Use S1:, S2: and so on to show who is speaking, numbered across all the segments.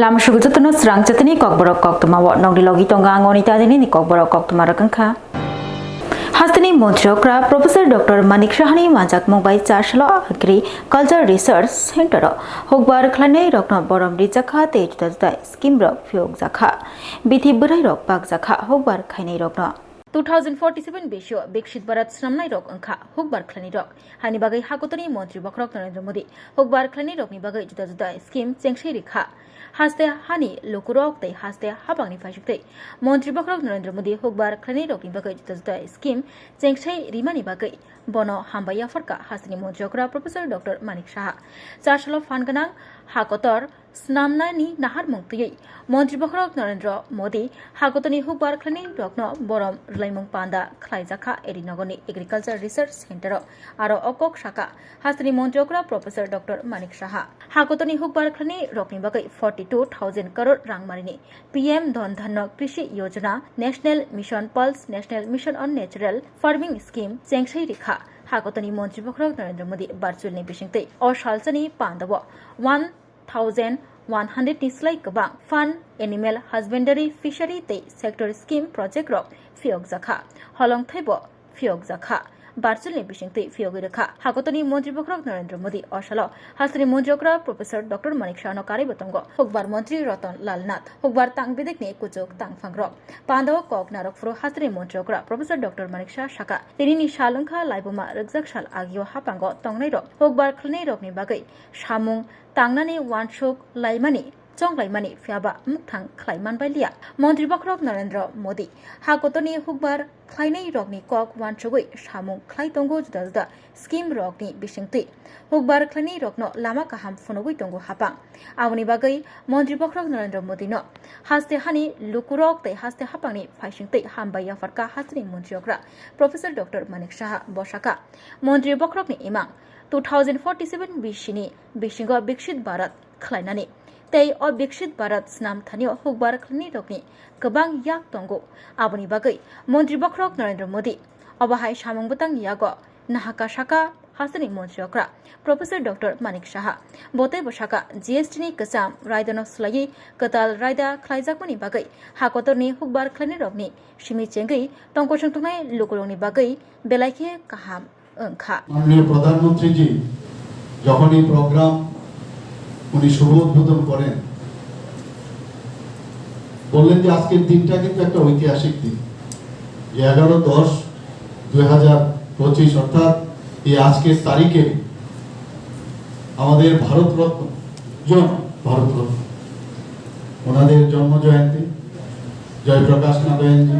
S1: Lam Shugutano Swrangchati Kokborok Koktwma Nogdi Logi Tonga Angonita Dini Kokborok Koktwma Rakanka Hastani Montrokra Professor Dr. Manik Shahani Manjak Mumbai Charshalo Agri Culture Research Center Hogbar Klane Rokno Borom Rizaka Tej Tazda Skimbrok Fiog Zakha Bithi Burai Rok Bak Zakha Hogbar Kaine Rokno 2047 Bisho Bikshit Barat Snamnai Rok Angka Hogbar Klani Rok Hani Bagai Hakotani Montri Bakrok Narendra Modi Hogbar Klani Rok Ni Bagai Tazda Scheme Chengshei Rikha Haste Hani Lokurok Te Haste Habang Ni Fashukte Montri Bakrok Narendra Modi Hogbar Klani Rok Ni Bagai Tazda Scheme Chengshei Rimani Bagai Bono Hambaya Farka Hastani Montriokra Professor Dr. Manik Shah Charshalo Fanganang Hakotor Snamnani Nahar Mungti Montri Bakrok Narendra Modi Hakotani Hogbar Klani Rokno Borom Laimung Panda Klaizaka Erinogoni Agriculture Research Center Aro Okok Shaka Hastani Montriokra Professor Dr. Manik Shah Hakotani Hogbar Klani Rokni Bagai 42,000 crore Rang Marini PM Don Dhanno Krishi Yojana National Mission Pulse National Mission on Natural Farming Scheme Chengshei Rikha Hakotani Montri Bakrok Narendra Modi Virtual Ni Bishingte or Shalsani Pandawa 1,100 Nislai Kabang Fun Animal Husbandry Fishery Te Sector Scheme Project Rock Fiog Zakha Holong Thaibo Fiog Zakha Virtual Ni Bishingte Fiog Rakha Hakotani Montri Bakrok Narendra Modi or Shalo Hastani Montriokra Professor Dr. Manik Shah no Kari Batongo Hogbar Montri Roton Lalnath Hogbar Tang Bidekne Kuchok Tang Fangrok Pandawa Kok Narok Fro Hastani Montriokra Professor Dr. Manik Shah Shaka Tirini Shalungka Laibuma Rugzak Shal Agio Hapango Tongnai Rok Hogbar Klani Rok Ni Bagai Shamung Tangnani Wanshok Laimani Chong Laimani Fiaba Muktang Klaiman Balia Montri Bakrok Narendra Modi Hakotoni Hogbar Klainai Rokni Kok Wanshogui Shamung Klaitongo Judazda Scheme Rokni Bishingti Hogbar Klani Rokno Lama Kaham Fonogui Tongo Hapang Avani Bagai Montri Bakrok Narendra Modi no Haste Hani Lukurok Te Haste Hapangni Fashingti Hambaya Farka Hastani Montriokra Professor Dr. Manik Shah Boshaka Montri Bakrokni Imang 2047 Bishini Bishingo Bikshit Barat Klainani Tei o Bikshit Barat Snam Thanio Hogbar Klani Rokni Kabang Yak Tongo Abuni Bagai Montri Bakrok Narendra Modi Obahai Shamung Butang Yago Nahaka Shaka Hastani Montriokra Professor Dr. Manik Shah Bote Boshaka GST ni Kasam Raidano Slagi Katal Raida Klaijakuni Bagai Hakotorni Hogbar Klani Rokni Shimi Chengai Tongko Shangtungai Lukuloni Bagai Belaike Kaham
S2: মাননীয় প্রধানমন্ত্রী জি যখন এই programme উনি শুভ উদ্বোধন করেন বললেন যে আজকের দিনটা কিন্তু একটা ঐতিহাসিক দিন যে 11/10/2025 অর্থাৎ এই আজকের তারিখে আমাদের ভারতরত্ন ওনাদের জন্ম জয়ন্তী জয়প্রকাশ নারায়ণজি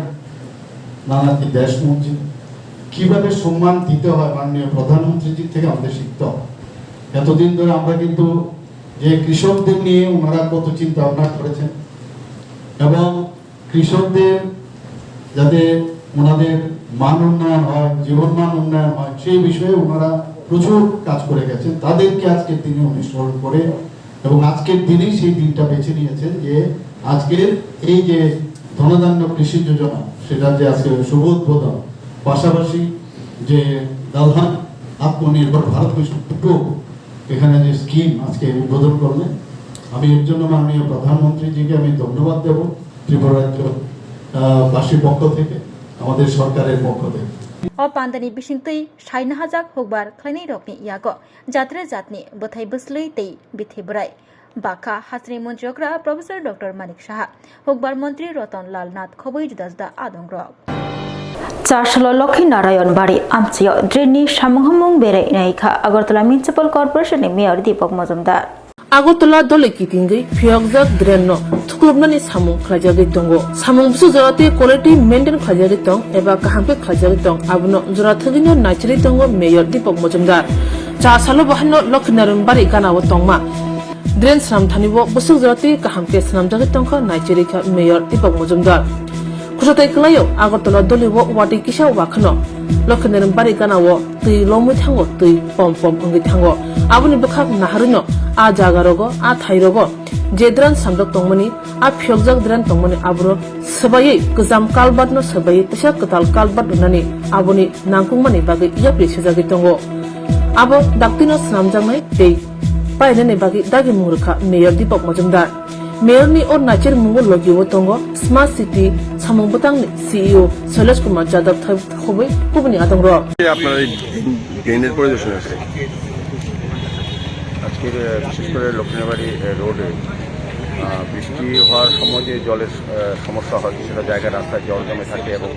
S2: নানাজি দেশমুখজি কিভাবে সম্মান দিতে হয় মাননীয় প্রধানমন্ত্রীজি থেকে আমাদের শিখতে হবে এতদিন ধরে আমরা কিন্তু যে কৃষকদের নিয়ে ওনারা কত চিন্তা ভাবনা করেছেন এবং কৃষকদের যাতে ওনাদের মান উন্নয়ন হয় জীবনমান উন্নয়ন হয় সেই বিষয়ে ওনারা প্রচুর কাজ করে গেছেন তাদেরকে আজকের দিনে উনি স্মরণ করে এবং আজকের দিনেই সেই দিনটা বেছে নিয়েছেন যে আজকের এই যে ধনধান্য কৃষি যোজনা সেটা যে আজকে শুভ উদ্বোধন পাশাপাশি যে দালহান আত্মনির্ভর ভারত মিশন এখানে যে স্কিম আজকে উদ্বোধন করলেন আমি এর জন্য মাননীয় প্রধানমন্ত্রীজিকে আমি ধন্যবাদ দেব ত্রিপুরা রাজ্যবাসীর পক্ষ থেকে আমাদের সরকারের পক্ষ থেকে
S1: O Pandani Bishingtei Shaina Hajak Hogbar Klani Rokni Yago Jatre Jatni Bothai Buslei Tei Bithibrai Baka Hasri Montriokra Professor Dr. Manik Shah Hogbar Montri Roton Lalnath Khoboi Judazda Adongrok Charshalo Lokhi Narayan Bari Amchio Drini Shamhamung Bere Naika Agartala Municipal Corporation Mayor Deepak Majumdar
S3: Agotala dole kitingai phiokjak drenno thuklubnani samung khlajagui tongo samung busu jorate quality maintain khlajagui tong eba kahamke khlajagui tong abuno jora thagino nachri tongo mayor Deepak Majumdar cha salo bahno Lokhinarun bari ganawo tongma dren sam thanibo busu jorate kahamke snamjagui tongkha nachri kha mayor Deepak Majumdar Kusatai kelayo Agotala doliwo wati kisa wakhno Lokhinarun bari ganawo tui lomui thango tui pom ungi thango abuni bekhak naharino a jagarogo a thairogo jedran samdok tongmani a phiokjak dran tongmani abro sabai gejam kalbatno sabai tisa katal kalbat nani abuni nangkungmani bagai yapri sejagi tongo abo daktino snamjangnai tei painani bagi dagi murkha mayor Deepak Majumdar Mayorni or Nachir Mungo Logiwo Tongo, Smart City, Samongbatang CEO, Koktwma Jadab Hobe, Kubani Adangro.
S4: আপনার এই ড্রেনের পরিদর্শন আছে আজকের বিশেষ করে লক্ষ্মীবাড়ি রোডে বৃষ্টি হওয়ার সময় যে জলের সমস্যা হয় সেটা জায়গায় রাস্তায় জল জমে থাকে এবং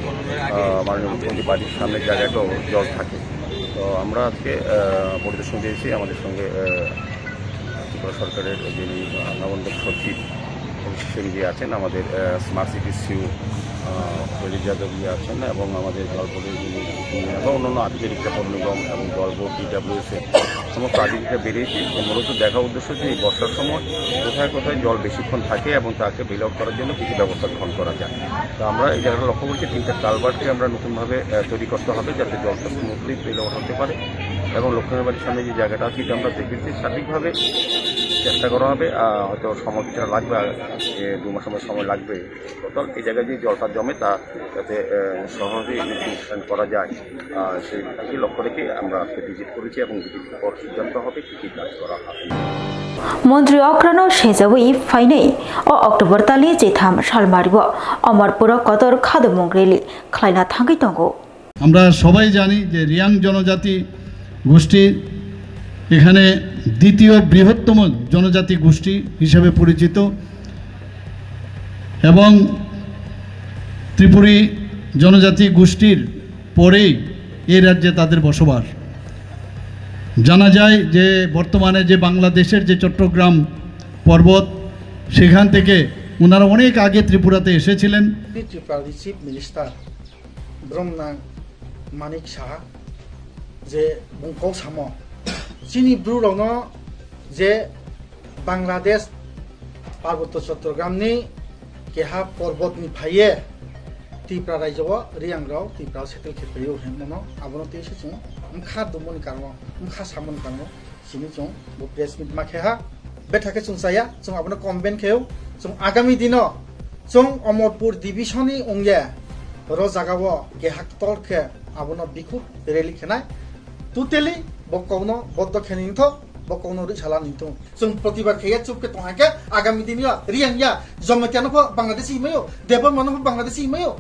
S4: মাননীয় মুখ্যমন্ত্রী বাড়ির সামনের জায়গাটাও জল থাকে। তো আমরা আজকে পরিদর্শন দিয়েছি। আমাদের সঙ্গে ত্রিপুরা সরকারের যিনি নবনিযুক্ত সচিব সেনজি আছেন, আমাদের স্মার্ট সিটি সিইও যাদব আছেন এবং আমাদের জল বোর্ডের যিনি এবং অন্যান্য আধিকারিকরা পৌর নিগম এবং জল বোর্ড DWSএ সমস্ত আধিকারিকরা বেরিয়েছে। মূলত দেখার উদ্দেশ্য যে এই বর্ষার সময় কোথায় কোথায় জল বেশিক্ষণ থাকে এবং তাকে বেল আউট করার জন্য কিছু ব্যবস্থা গ্রহণ করা যায়। তো আমরা এই জায়গাটা লক্ষ্য করছি 3টা কালভার্টকে আমরা নতুনভাবে তৈরি করতে হবে যাতে জলটা স্মুথলি বেল আউট হতে পারে এবং লক্ষ্মীবাড়ির সামনে যে জায়গাটা আছে এটা আমরা দেখেছি সার্বিকভাবে চেষ্টা করা হবে। হয়তো সময় কিছুটা লাগবে, 2 মাস সময় লাগবে টোটাল। এই জায়গায় যে জলটা জমে তা যাতে সহজেই করা যায় সেই লক্ষ্য রেখে আমরা আজকে ভিজিট করেছি এবং ভিজিটের পর সিদ্ধান্ত হবে কী কী কাজ করা হবে।
S1: মন্ত্রী অক্রানো সেজাবই ফাইনে ও অক্টোবর তালি যেথাম সালমারিব অমরপুর কদর খাদমংগ্রেলি খাইনা থাঙ্গি দঙ্গো।
S2: আমরা সবাই জানি যে রিয়াং জনজাতি গোষ্ঠী এখানে দ্বিতীয় বৃহত্তম জনজাতি গোষ্ঠী হিসেবে পরিচিত এবং ত্রিপুরী জনজাতি গোষ্ঠীর পরেই এই রাজ্যে তাদের বসবাস। জানা যায় যে বর্তমানে যে বাংলাদেশের যে চট্টগ্রাম পর্বত সেখান থেকে ওনারা অনেক আগে ত্রিপুরাতে এসেছিলেন।
S5: ত্রিপুরার চিফ মিনিস্টার ব্রহ্মা মানিক সাহা যে বুংকौ সাম চিনি ব্রুরাवनो যে বাংলাদেশ পার্বত্য চট্টগ্রামনি কেহা পর্বতনি ফাইয়ে ত্রিপুরা রাজ্যआव रियांग्राव ত্রিপুরা सेटल खेपेयो हेमनो आबनो तेसे जों खा दुमन कानो खा सामन कानो सिनि जों बो प्रेस मिट माखेहा बेथाके सुनसाया जों आबनो कमेन्ट खेव जों आगामी दिनो जों अमरपुर डिविजननि अंगे रो जागाव केहा तलखे आबनो बिखु रेली खेनाय टोटली बकौनो बद्द खेनिंथो बकौनो रिसाला निंथो जों प्रतिबार खेया चुपके तोहाके आगामी दिनिया रियांया जमत्यानो बांग्लादेश इमायो देबो मानो बांग्लादेश इमायो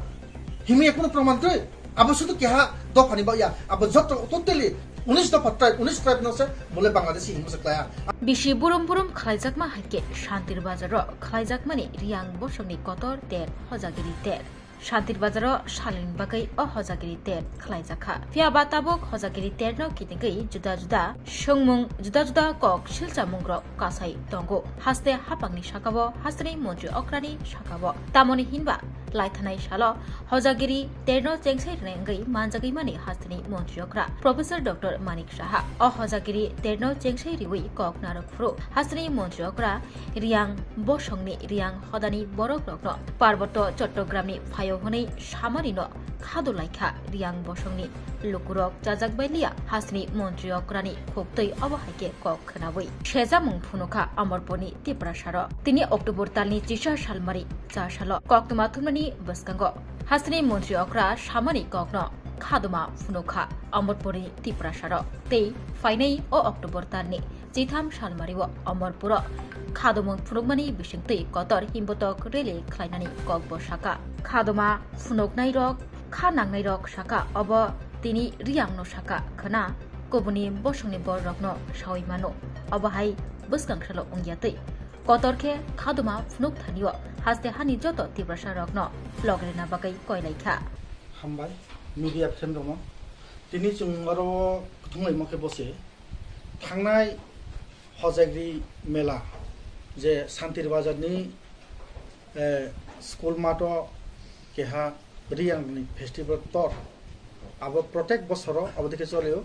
S5: हिमी কোনো প্রমাণ কই আবো শুধু কেহা দফানি বায়া আবো যত টোটালি 19 দফা ট্রাইব 19 ট্রাইব নছে বলে বাংলাদেশি হিমসে ক্লায়া
S1: বিশি বুরুম বুরুম খাইজাকমা হাইকে শান্তির বাজার খাইজাকমানি রিয়াং বসংনি কতর তের হজাগিরি তের শান্তির বাজার শালিন বাগৈ অ হজাগিরি তের খাইজাখা ফিয়াবা তাবক হজাগিরি তের ন কিতিগৈ जुदा जुदा সংমুং जुदा जुदा কক শিলচামুংগ্র কাসাই দঙ্গো হাসতে হাপাংনি শাকাব হাসনি মন্ত্রী অক্রানি শাকাব তামনি হিনবা লাইথানাই সাল হজাগিরি তেরন চেংসাই রেঙ্গৈ মানজাগৈ মানি হাসনি মন্ত্রী অক্রা প্রফেসর ডক্টর মানিক সাহা অ হজাগিরি তেরন চেংসাই রিউই কক নারকফ্রু হাসনি মন্ত্রী অক্রা রিয়াং বসংনি রিয়াং হদানি বরক রগ্ন পার্বত্য চট্টগ্রামনি ফায় হनै সামারিন খাদলাইখা রিয়াং বসংনি লুকুরক জাজাকবাইলিয়া হাসনি মন্ত্রী অক্রানি খুবতৈ অবহাইকে কক খনাবৈ সেজামুং ফুনুখা অমরপুরনি ত্রিপুরাসার তিনি অক্টোবর তালনি 30 সালমারি 4 সাল কক্তমা থুমনি বসকাঙ্গ হাসনি মন্ত্রী অক্রা সামানি কগ্ন খাদমা ফুনুখা অমরপুরনি ত্রিপুরাসার তেই ফাইনাই ও অক্টোবর তালনি জিথাম সালমারিও অমরপুর খাদমং ফুনুকমানি বিশিংতৈ কতর হিমবতক রেলে খ্লাইনানি ককব শাখা খাদমা ফুনুকনাই রক খা নাংনাই রক শাখা অব তিনি রিয়াংনো শাখা খনা কবুনি বসংনি बर रग्न सावै मानो अबहाय बसकांसाल अंगियातै कतरखे खादमा फुनुक थानियो हासते हानि जत तिब्रासा रग्न लगरेना बागै कयलाइखा
S5: हामबाय मिडिया फ्रेम दङ दिनै जों आरो थुंलाय मखे बसे थांनाय हजाग्रि मेला जे शान्तिर बाजारनि स्कुल माटो केहा रियांगनि फेस्टिवल तर अब प्रत्येक बছर अब देखि चल्यो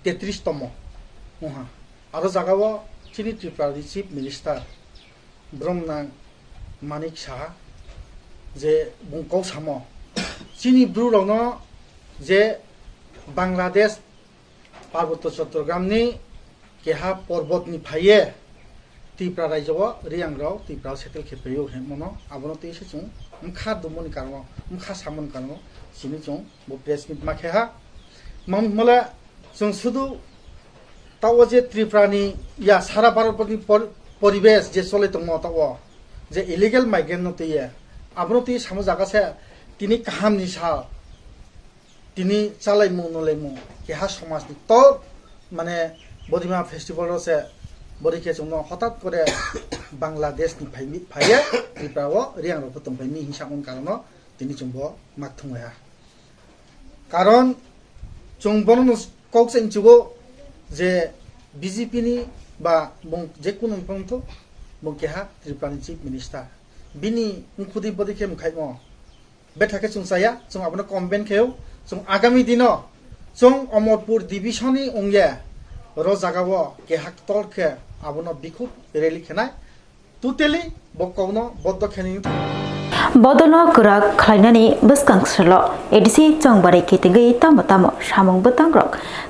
S5: 33 तम उहा आरो जागाव चिनि त्रिपुरानि चिफ मिनिस्टार ब्रह्मा मानिक साहा जे बुंकौ साम चिनि ब्रुरावनो जे बांग्लादेश पार्वत्य चट्टग्रामनि केहा पर्वतनि फाइये त्रिपुरा राज्यआव रियांग्राव त्रिपुरा सेटल खेपेयो हेमनो आबनो तेसे जों खा दुमन कानो खा सामन कानो सिनि जों बो प्रेस मिट माखेहा ममला जों सुदु ताव जे त्रिपुरानि या सारा भारतनि परिवेश जे चले दङ ताव যে ইলিগেল মাইগ্রেন্ট নতইয়ে আবনো তুই সামো জাগাছে তিনি কাহাম নিশা তিনি চালাইমু নলাইমু কেহা সমাজনি তো মানে বদিমা ফেস্টিভ্যাল আছে বদিকে জন্য হঠাৎ করে বাংলাদেশ নি ফাইয়ে ত্রিপুরাও রিয়াং রূপ তংফাই মি হিংসামন কারণ তিনি জম্ব মাগথুয়া কারণ জংবন কৌকসেন যুগ যে বিজেপি নি বা যে কোনো পন্থ মংকেহা ত্রিপুরানি চিফ মিনিস্টার বিনি মুখুদি বদিকে মুখাইম বেথাকে চুংসায়া जों आपनो कम्बेन खेव जों आगामी दिनो जों अमरपुर डिविजननि अंगे रो जागावो के हाक्तल के आपनो बिखुब रेली खेनाय टोटली बकौनो बद्द खेनि
S1: बदलनो गराक खालायनानै बोसकांसलो एडिसि चंबारै केतिगै तामो सामं बतांग्रक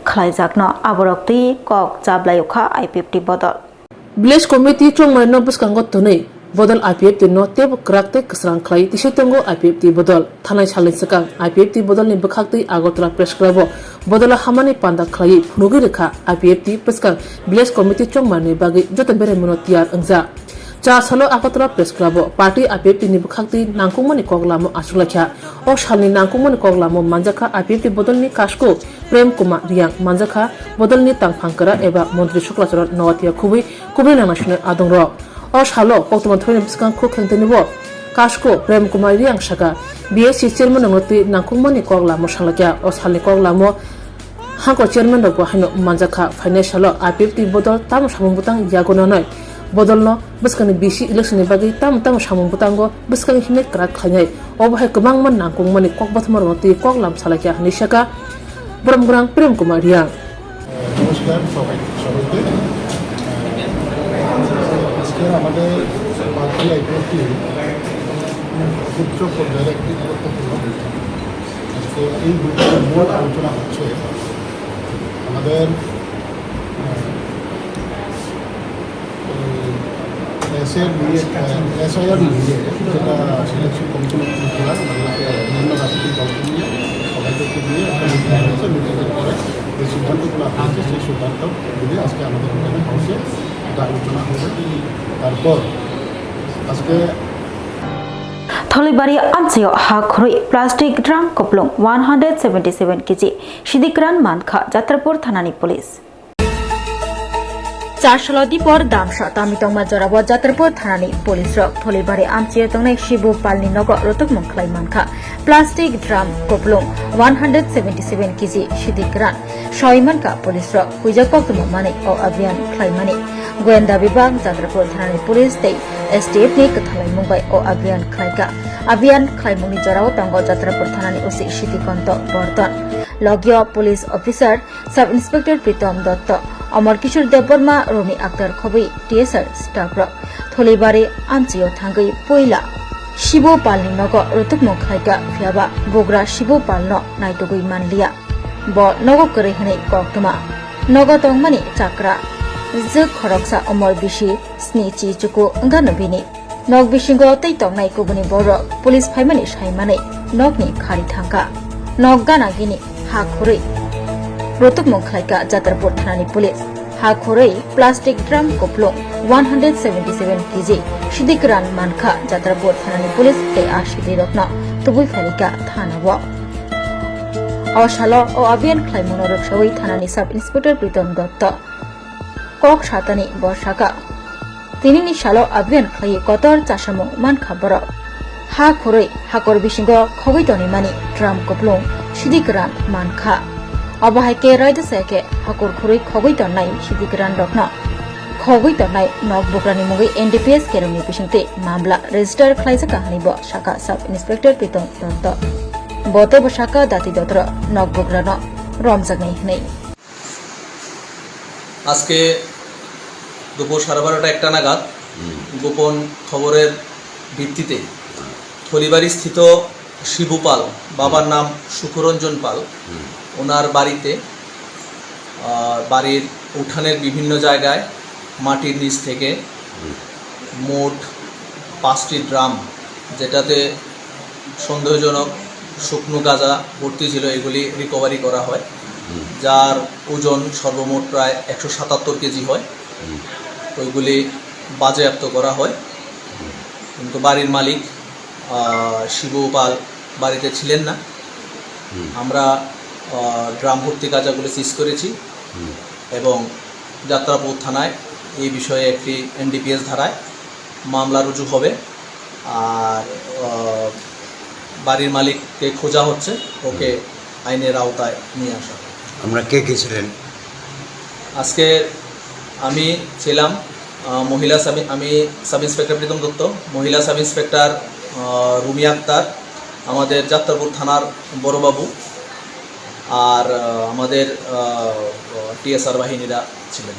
S1: खालायजाकनो आबरक्ति कक जाब्लायखा आइपिएफटी बदल
S3: विलेज कमिटी चंमायनो बोसकांगो तनै बदल IPFT नो तेब क्राकते कसरां खलाई तिसेतंगो IPFT बदल थानाय सालनि सकां IPFT बदल नि बखाक्ति आगरतला प्रेस क्लाबो बदल हामानि पान्दा खलाई फुनुगि रेखा IPFT पसकां विलेज कमिटी चंमानि बागै जतन बेरे मनो तियार अंजा चा सालो आगरतला प्रेस क्लाबो पार्टी IPFT नि बखाक्ति नांकुमनि कगलामो आसुलाख्या ओ सालनि नांकुमनि कगलामो मानजाखा IPFT बदल नि कासको प्रेम कुमार रियां मानजाखा बदल नि तांफांकरा एबा मन्त्री शुक्लाचरण नवातिया खुबै कुबै नामासुने आदंर और सालो कोक्तमा थोनि बिसकां खु खेंतेनिबो कासको प्रेम कुमार रियां सागा BSC चेयरमैन नंगति नांकुमनि कगलामो सांलाख्या ओ सालनि कगलामो हांको चेयरमैन रगो हाइनो मानजाखा फाइनान्सियलो IPFT बदल ताम सामुंबुतां यागोनानै बदलनो बिसकानि BC इलेक्शननि बागै ताम सामुंबुतांगो बिसकानि हिमे क्राक खायनाय अबहाय गोबांमोन नांकुमनि ककबथमा रंगति कगलाम सालाख्या निशाका ब्रह्मग्रां प्रेम कुमार रियां
S2: नमस्कार सबैকে আমাদের পার্টি আইপিএফটি উচ্চ পর্যায়ের একটি গুরুত্বপূর্ণ বৈঠক আজকে এই বৈঠকের মূল আলোচনা হচ্ছে আমাদের SIR নিয়ে যেটা সিলেকশন কমিশন করা বিভিন্ন রাজনৈতিক দলকে নিয়ে সবাইকে নিয়ে একটা মিটিং হয়েছে মিটিংয়ের পরে যে সিদ্ধান্তগুলো হয়েছে সেই সিদ্ধান্তগুলি আজকে আমাদের এখানে হাউসে আলোচনা হবে তারপর আজকে
S1: थलिबारी आमसेयाव हा खुरै प्लास्टिक ड्राम कपलुं 177 केजि सिदिक्रान मानखा जात्रापुर थानानि पुलिस 4 दीपर दामसा तामितंमा जराबो जात्रापुर थानानि पुलिस रक थलिबारी आमसेयाव तंनाय शिबु पालनि नग रतक मंखलाय मानखा प्लास्टिक ड्राम कपलुं 177 केजि सिदिक्रान सयमानका पुलिस रक हुइजा कोक्तमा माने ओ अभियान खलायमानि गोयेन्दा विभाग जात्रापुर थानानि पुलिस तै STF नि कथालाय मुंबाई ओ अभियान खलायमुंनि जराव तंगो जात्रापुर थानानि ओसि सिटिकन्त बर्तन लगिय पुलिस अफिसार सब इंस्पेक्टर प्रीतम दत्त अमर किशोर देवबर्मा रोमी अख्तर खबै TSR स्टाफ रक थलिबारी आमचियाव थांगै पहिला शिबु पालनि नग रतुकमु खलायगा फियाबा बोग्रा शिबु पालनो नायतुगै मानलिया ब नग करै हनै कोक्तमा नग तंगमानि चाक्रा जे खरकसा अमर बिसि स्निची चुकु गानबिनि नग बिसिंगो तै तंनाय कुबुनि बर पुलिस फाइमानि साइमानै नगनि खारि थांका नग गानागिनि हा खुरै रतुक मंखलायका जात्रापुर थानानि पुलिस हा खुरै प्लास्टिक ड्राम कपलुं 177 केजि सिदिक्रान मानखा जात्रापुर थानानि पुलिस तै आशिदि रत्न तुबुइ फालिका थानाबो अशालो ओ अभियान खलायमुनो रक्षावै थानानि सब इंस्पेक्टर प्रीतम दत्त कक सातानि बर्षाका तिनिनि सालो अभियान खलायै कतर चासामु मानखा बर हा खुरै हाकर बिसिंगो खगै तनिमानि ड्राम कपलुं सिदिक्रान मानखा अबहायके रायद सायके हाकर खुरै खगै तन्नाय सिदिक्रान रत्न खगै तन्नाय नग बुग्रानि मुगै NDPS केरमनि बिसिंते मामला रेजिस्टार खलायजाका हानिबो शाखा सब इंस्पेक्टर प्रीतम दत्त बते बशाका दाति दत्र नग बुग्रानो रमजागनाय हनै
S6: আজকে দুপুর 12:30 নাগাদ গোপন খবরের ভিত্তিতে থলিবাড়ি স্থিত শিবু পাল বাবার নাম সুখরঞ্জন পাল ওনার বাড়িতে বাড়ির উঠানের বিভিন্ন জায়গায় মাটির নিচ থেকে মোট 5টি ড্রাম যেটাতে সন্দেহজনক শুকনো গাঁজা ভর্তি ছিল এগুলি রিকভারি করা হয় যার ওজন সর্বমোট প্রায় 177 কেজি হয় ওইগুলি বাজেয়াপ্ত করা হয় কিন্তু বাড়ির মালিক শিবু পাল বাড়িতে ছিলেন না। আমরা ড্রাম ভর্তি গাঁজাগুলো সিজ করেছি এবং যাত্রাপুর থানায় এই বিষয়ে একটি NDPS ধারায় মামলা রুজু হবে। আর বাড়ির মালিককে খোঁজা হচ্ছে, ওকে আইনের আওতায় নিয়ে আসা।
S7: আমরা কে কে ছিলেন
S6: আজকে? আমি ছিলাম আমি সাব ইন্সপেক্টর প্রীতম দত্ত, মহিলা সাব ইন্সপেক্টর রুমি আক্তার, আমাদের যাত্রাপুর থানার বড়বাবু, আর আমাদের TSR বাহিনীরা ছিলেন।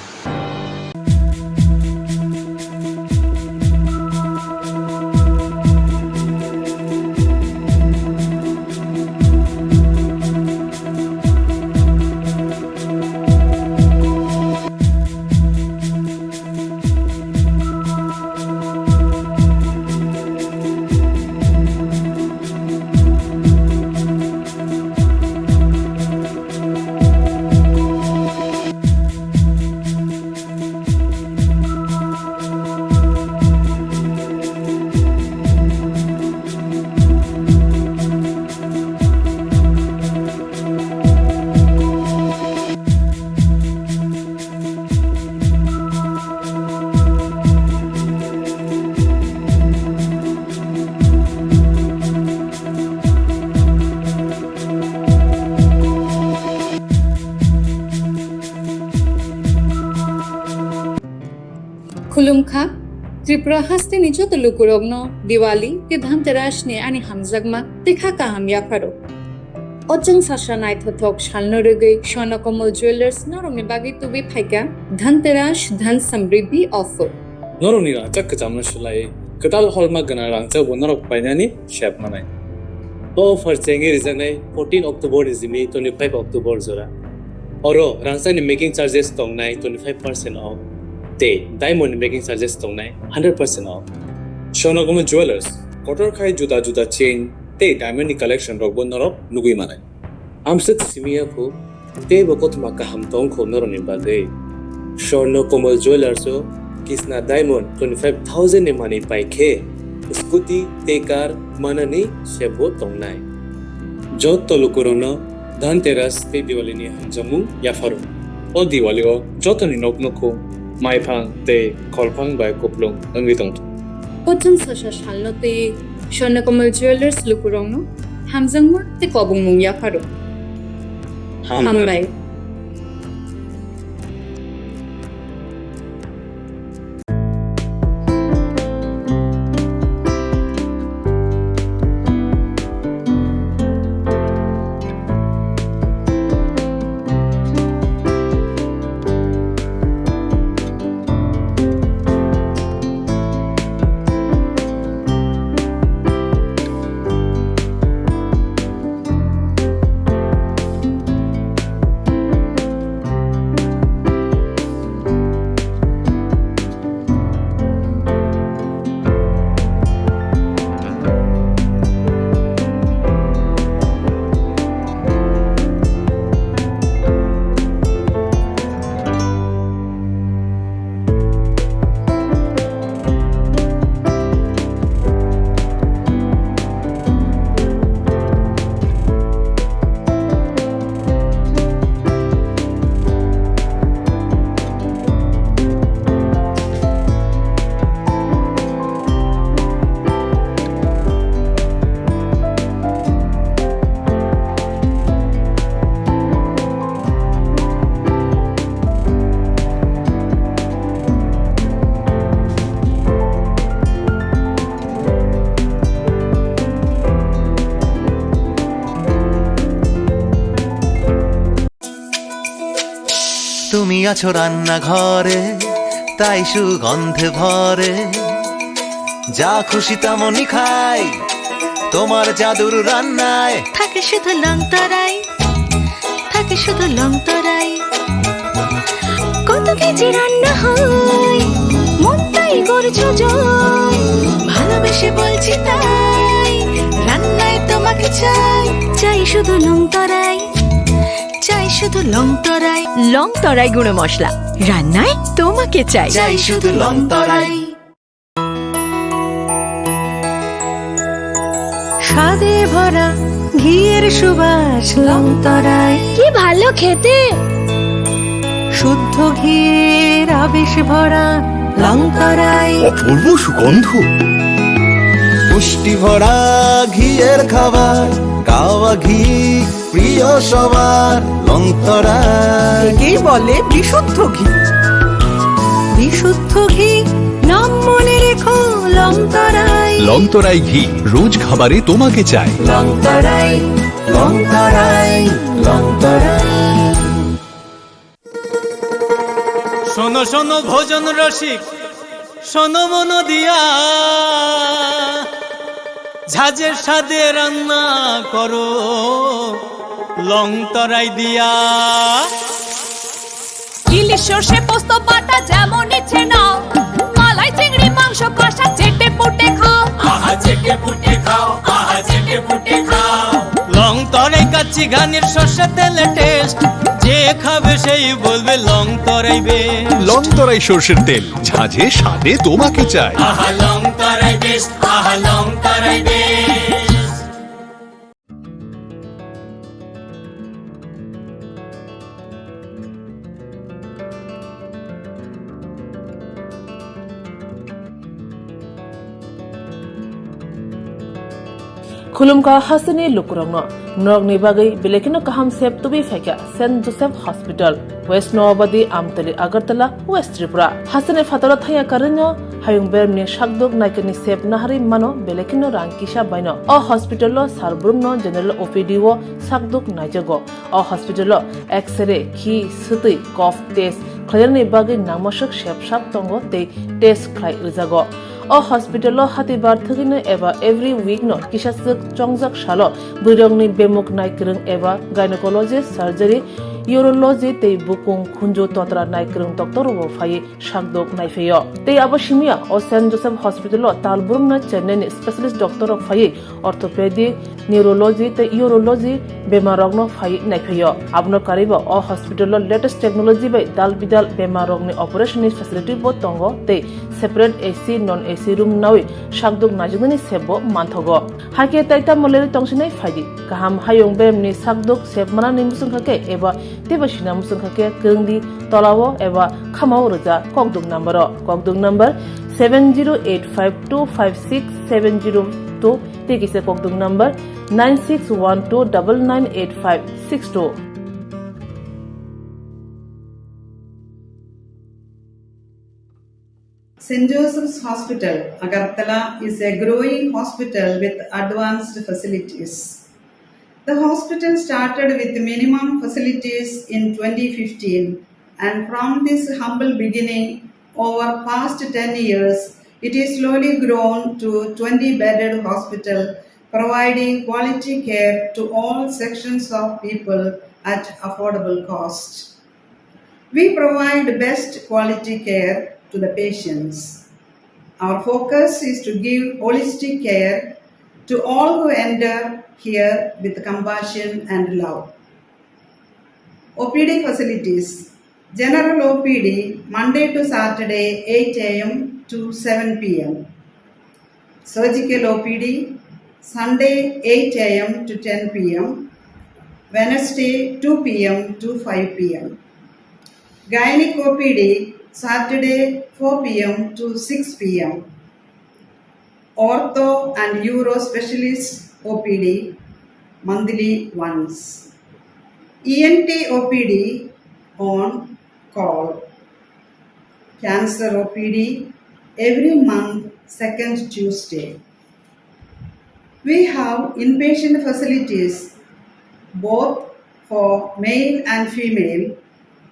S8: खुलुमखा त्रिपुरा हस्ते निजो तलुकुरोगनो दिवाली के धनतेरस ने आनी हमजगमा देखा काहम याफारो अजंग साशा नाइथथक शालनो रगै स्वर्णकमल ज्वेलर्स नरमनि बागै तुबि फाइका धनतेरस धन समृद्धि ऑफर
S9: नरमनि रांचा कजामनो सुलाय कदाल हलमा गना रांचा बनरक बायनानि शेप मानाय ओ फरचेंगे रिजनाय 14 अक्टोबर इजिमि 25 अक्टोबर जरा अरो रांचानि मेकिंग चार्जेस तंगनाय 25% ऑफ ते डायमंड मेकिंग चार्जेस तंगनाय 100% ऑफ स्वर्णकमल ज्वेलर्स कटर खाय जुदा जुदा चेन ते डायमंड कलेक्शन रक बनरक नुगै मानाय आमसत सिमिया को ते बकोतमा का हम तंग को नरनि बागै स्वर्णकमल ज्वेलर्स किसना डायमंड 25,000 ने माने पाइखे स्कूटी ते कार माननी सेबो तंगनाय जत तलुकुरोनो धनतेरस ते दिवाली नि हमजमु याफारो ओ दिवाली ओ जतनि नकनको माइफां ते खलफां बाय कोपलुं अंगि दंत
S8: अजंग साशा शालनो ते स्वर्णकमल ज्वेलर्स लुकुरोगनो हमजंगमा ते कबुंगमुं याफारो हामबाय
S10: তুমি আছো রান্না ঘরে তাই সুগন্ধে ভরে যা খুশি তেমনই খাই তোমার জাদুর রান্নায়
S11: থাকে শুধু লংতরাই থাকে শুধু লংতরাই কত কেজি রান্না হয় মনটাই করছো জয় ভালোবেসে বলছি তাই রান্নায় তোমাকে চাই চাই শুধু লংতরাই চাই শুধু লংতরাই লংতরাই গুঁড়ো মশলা রান্নায় তোমাকে চাই চাই শুধু লংতরাই স্বাদে ভরা ঘিয়ের সুবাস লংতরায়
S7: কি ভালো খেতে
S11: শুদ্ধ ঘিয়ের আবেশ ভরা লংতরায়
S10: অপূর্ব সুগন্ধ পুষ্টি ভরা ঘিয়ের খাবার গাওয়া ঘি প্রিয় সবার লংতরায়
S11: একেই বলে বিশুদ্ধ ঘি বিশুদ্ধ ঘি নাম মনে রেখো লংতরায়
S10: লংতরাই ঘি রোজ খাবারে তোমাকে চাই
S11: লংতরায় লংতরায় লংতরায়
S12: শোনো শোনো ভোজন রসিক শোনো মন দিয়া ঝাঁঝের স্বাদে রান্না করো লং তরাই দিয়া
S7: ইলিশ সর্ষে পোস্ত বাটা যেমন ইচ্ছে নাও মালাই চিংড়ি মাংস কষা চেটে পুটে খাও
S12: আহা চেটে পুটে খাও আহা চেটে পুটে খাও লং তরাই কাচ্চি ঘানির সর্ষে তেলে টেস্ট যে খাবে সেই বলবে লং তরাই বেশ
S10: লংতরাই সর্ষের তেল ঝাঁঝে স্বাদে তোমাকে চাই
S12: আহা লং তরাই বেশ আহা লং তরাই বেশ
S3: खुलुमका हसनी लुकुरंगनो नगनि बागै बेलेकिनो काहाम सेब तुबि फैका saint Joseph hospital west Nawabadi Amtali Agartala west Tripura हसने फातरा थाया करनो हायुं बेरनि शाकदोक नायकनि सेब नाहारि मानो बेलेकिनो रांकिसा बायनो अ हॉस्पिटलो सारब्रुमनो जनरल ओपीडी वो शाकदोक नायजगो अ हॉस्पिटलो एक्सरे खि सुतै कफ टेस्ट खयरनि बागै नामसक सेबसाब तंगो ते टेस्ट खाय रिजागो अ हॉस्पिटलो हातिबार थगिनो एबा एवरी वीक नो किसासक चंगजाक सालो बुरंगनि बेमुक नायकरं एबा गायनेकोलॉजिस्ट सर्जरी यूरोलॉजी ते बुकुं खुंजो तोत्रा नायकरं डॉक्टर वो फाये शाकदोक नायफेयो ते आबशिमिया अ सेंट जोसेफ हॉस्पिटलो तालबुरमना चेन्नई स्पेशलिस्ट डॉक्टर फाये ऑर्थोपेडिक न्यूरोलॉजी ते यूरोलॉजी बेमारगनो फाये नायफेयो आबनो कारिबो अ हॉस्पिटलो लेटेस्ट टेक्नोलॉजी बाय दाल बिदाल बेमारगनि ऑपरेशन फैसिलिटी बो तंगो ते separate AC non AC room नावे शाकदोक नाजुगनि सेबो मानथगो हाके ताइता मलेरि तंसिनै फायदि गाहाम हायं बेमनि शाकदोक सेबमाना निमुसुंखाके एबा तेबसिना मुसुंखाके गंदी तलावो एबा खामाव रजा ककदुक number 7085256702 तेकिसे ककदुक number 9612998562
S13: St. Joseph's Hospital, Agartala is a growing hospital with advanced facilities. The hospital started with minimum facilities in 2015, and from this humble beginning, over past 10 years, it is slowly grown to 20-bedded hospital, providing quality care to all sections of people at affordable cost. We provide best quality care to the patients. Our focus is to give holistic care to all who enter here with compassion and love. OPD facilities. General OPD Monday to Saturday 8 a.m. to 7 p.m. Surgical OPD Sunday 8 a.m. to 10 p.m. Wednesday 2 p.m. to 5 p.m. Gynec OPD Saturday 4 p.m. to 6 p.m. Ortho and Uro Specialist OPD monthly once. ENT OPD on call. Cancer OPD every month, second Tuesday. We have inpatient facilities both for male and female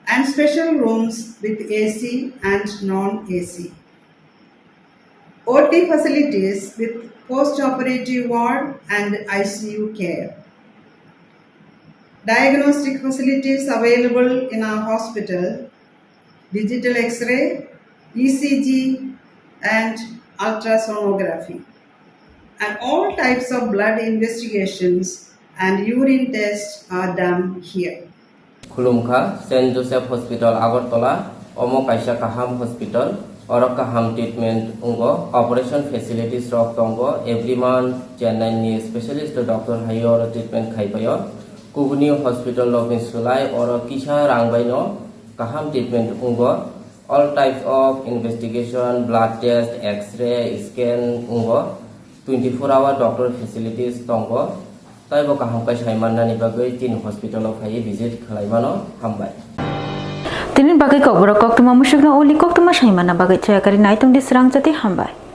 S13: and special rooms with AC and non-AC. OT facilities with post-operative ward and ICU care. Diagnostic facilities available in our hospital, digital X-ray, ECG and ultrasonography. And all types of blood investigations and urine tests are done here.
S14: खुलुमखा saint Joseph hospital Agartala अमो कायसा काहाम hospital oro kaham treatment ungo operation facilities rok tongo every month Chennai ni specialist doctor hayo oro treatment khaipayo kubuni hospital lobin sulai oro kisa rangbaino kaham treatment ungo all types of investigation blood test x-ray scan ungo 24-hour doctor facilities tongo taibo kaham kai saimannani bagai tin hospital of hai visit khlaimano hambai
S1: tinin bagai Kokborok Koktwma musukna oli Koktwma saimana bagai chayakari naitung di Swrangchati hambai.